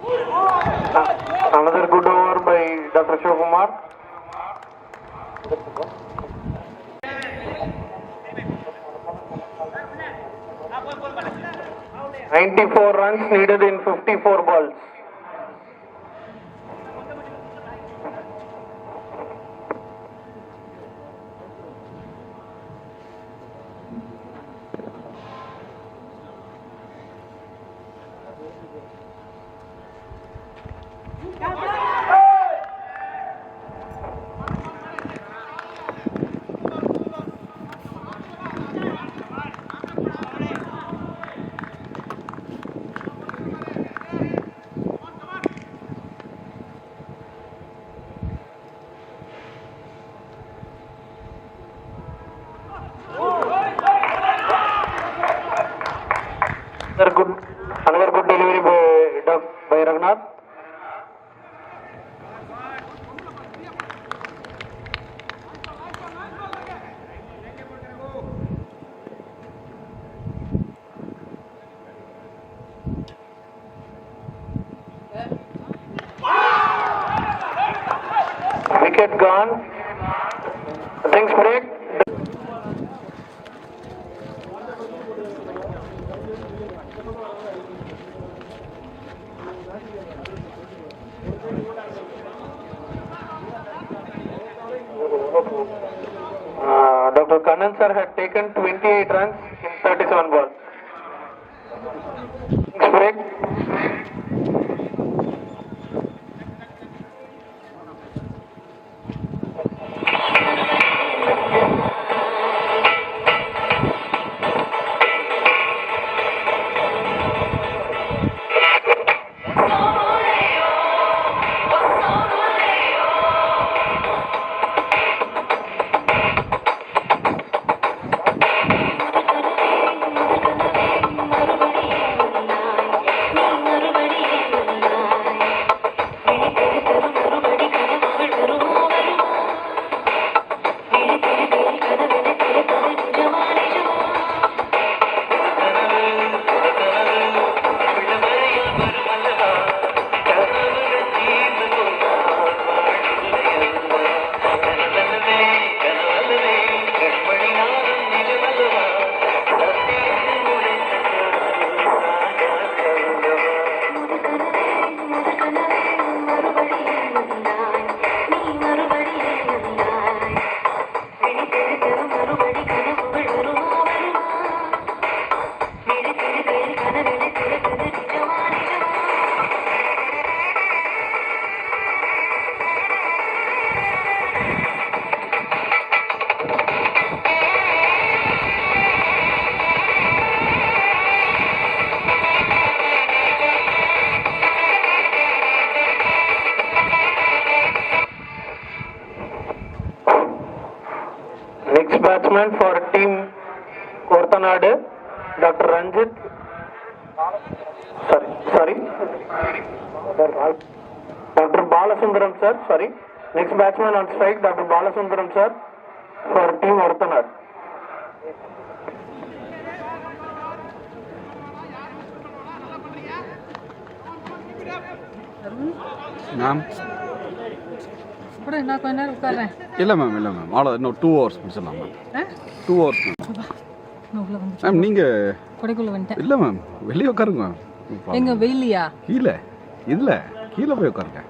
Another good over by Dr. Shivakumar. 94 runs needed in 54 balls. Another good delivery by Raghunath. Wicket gone. Things break. Dr. Kannan sir had taken 28 runs in 37 balls. Things break. Next batsman for team Korthanadu, Dr. Ranjit. Sorry. Dr. Balasundaram sir. Sorry. Next batsman on strike, Dr. Balasundaram sir for team Korthanadu. Ma'am. நான் கொஞ்ச நேரம் உட்கார்றேன். இல்லை ma'am அவ்வளோ இன்னும் 2 hours முடிச்சிடலாம் ma'am. 2 hours ma'am. நீங்கள் கொடைக்குள்ள வந்துட்டேன். இல்லை மேம் வெளியே உட்காருங்க. எங்க வெயிலியா? கீழே போய் உட்காருங்க.